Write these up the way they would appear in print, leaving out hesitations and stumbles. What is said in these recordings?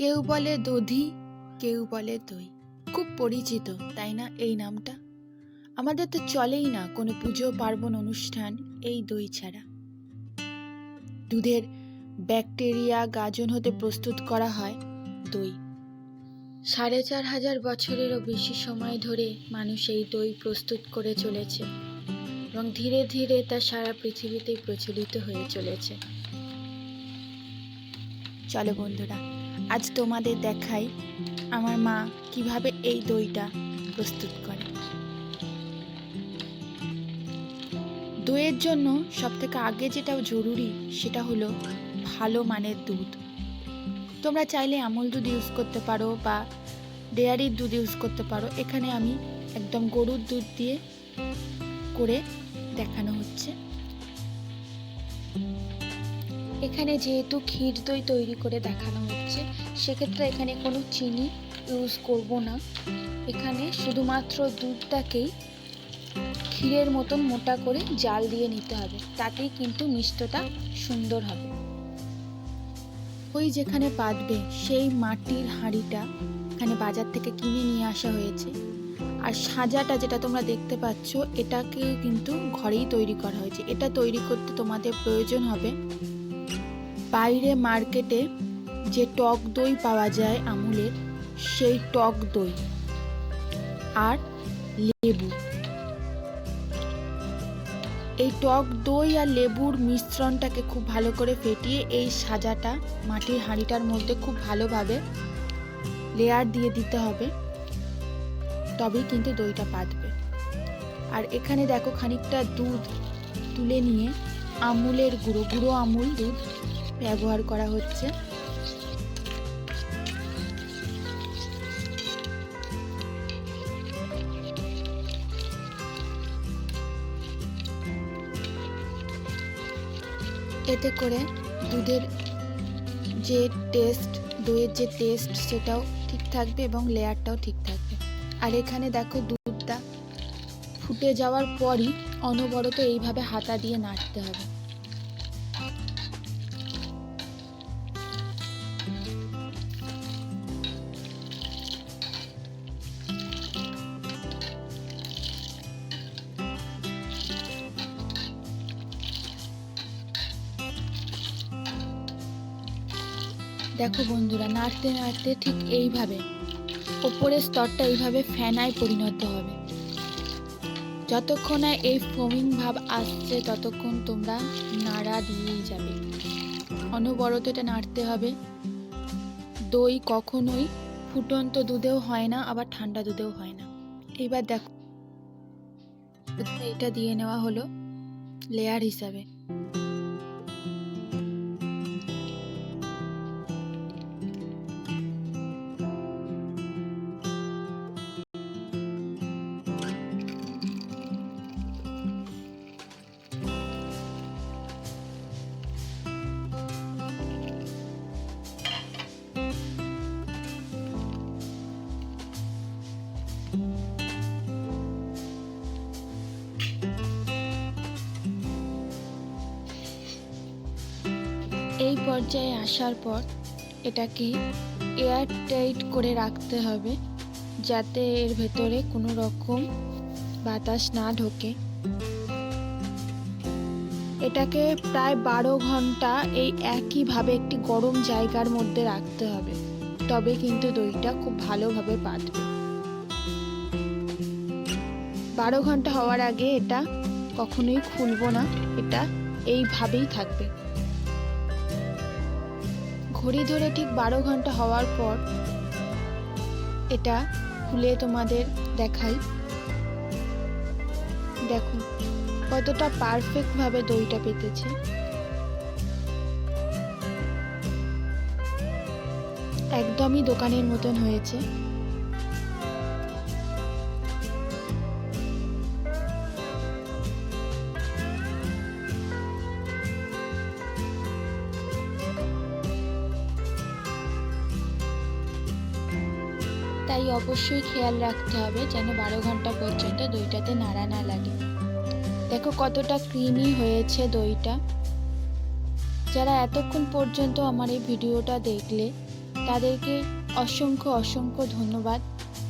কেউ বলে দধি, কেউ বলে দই। খুব পরিচিত তাই না এই নামটা? আমাদের তো চলেই না কোনো পুজো পার্বণ অনুষ্ঠান এই দই ছাড়া। দুধের ব্যাকটেরিয়া গাজন হতে প্রস্তুত করা হয় দই। ৪,৫০০ বছরেরও বেশি সময় ধরে মানুষ এই দই প্রস্তুত করে চলেছে এবং ধীরে ধীরে তা সারা পৃথিবীতেই প্রচলিত হয়ে চলেছে। চলো বন্ধুরা, আজ তোমাদের দেখাই আমার মা কিভাবে এই দইটা প্রস্তুত করে। দইয়ের জন্য সবথেকে আগে যেটা জরুরি সেটা হলো ভালো মানের দুধ। তোমরা চাইলে আমুল দুধ ইউজ করতে পারো বা ডেয়ারির দুধ ইউজ করতে পারো। এখানে আমি একদম গরুর দুধ দিয়ে করে দেখানো হচ্ছে। এখানে যেহেতু ক্ষীর দই তৈরি করে দেখানো হচ্ছে, সেক্ষেত্রে এখানে কোনো চিনি ইউজ করব না। এখানে শুধুমাত্র দুধটাকেই ক্ষীরের মতন মোটা করে জাল দিয়ে নিতে হবে, তাতেই কিন্তু মিষ্টটা সুন্দর হবে। ওই যেখানে পাতবে সেই মাটির হাঁড়িটা এখানে বাজার থেকে কিনে নিয়ে আসা হয়েছে। আর সাজাটা যেটা তোমরা দেখতে পাচ্ছ, এটাকে কিন্তু ঘরেই তৈরি করা হয়েছে। এটা তৈরি করতে তোমাদের প্রয়োজন হবে বাইরে মার্কেটে যে টক দই পাওয়া যায় আমুলের, সেই টক দই আর লেবু। এই টক দই আর লেবুর মিশ্রণটাকে খুব ভালো করে ফেটিয়ে এই সাজাটা মাটির হাঁড়িটার মধ্যে খুব ভালোভাবে লেয়ার দিয়ে দিতে হবে, তবেই কিন্তু দইটা পাতবে। আর এখানে দেখো খানিকটা দুধ তুলে নিয়ে আমুলের গুঁড়ো আমুল দুধ ব্যবহার করা হচ্ছে। এতে করে দুধের যে টেস্ট, দইয়ের যে টেস্ট সেটাও ঠিক থাকবে এবং লেয়ারটাও ঠিক থাকবে। আর এখানে দেখো দুধটা ফুটে যাওয়ার পরই অনবরত এইভাবে হাতা দিয়ে নাড়তে হবে। দেখো বন্ধুরা, নাড়তে নাড়তে ঠিক এইভাবে ওপরের স্তরটা এইভাবে ফেনায় পরিণত হবে। যতক্ষণ না এই ফোমিং ভাব আসছে ততক্ষণ তোমরা নাড়া দিয়েই যাবে, অনবরত এটা নাড়তে হবে। দই কখনোই ফুটন্ত দুধেও হয় না, আবার ঠান্ডা দুধেও হয় না। এইবার দেখো এটা দিয়ে নেওয়া হলো লেয়ার হিসাবে। এই পর্যায়ে আসার পর এটাকে এয়ার টাইট করে রাখতে হবে, যাতে এর ভেতরে কোনো রকম বাতাস না ঢোকে। এটাকে প্রায় ১২ ঘন্টা এই একইভাবে একটি গরম জায়গার মধ্যে রাখতে হবে, তবে কিন্তু দইটা খুব ভালোভাবে পাতবে। ১২ ঘন্টা হওয়ার আগে এটা কখনোই খুলবো না, এটা এইভাবেই থাকবে। ঘড়ি ধরে ঠিক ১২ ঘন্টা হওয়ার পর এটা খুলে তোমাদের দেখাই। দেখো কতটা পারফেক্ট ভাবে দইটা পেতেছে। একদমই দোকানের মতন হয়েছে। তাই অবশ্যই খেয়াল রাখতে হবে যেন ১২ ঘন্টা পর্যন্ত দইটাতে নাড়া না লাগে। দেখো কতটা ক্রিমি হয়েছে দইটা। যারা এতক্ষণ পর্যন্ত আমার এই ভিডিওটা দেখলে তাদেরকে অসংখ্য অসংখ্য ধন্যবাদ।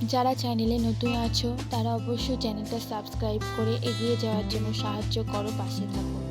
যারা চ্যানেলে নতুন আছো তারা অবশ্যই চ্যানেলটা সাবস্ক্রাইব করে এগিয়ে যাওয়ার জন্য সাহায্য করো, পাশে থাকো।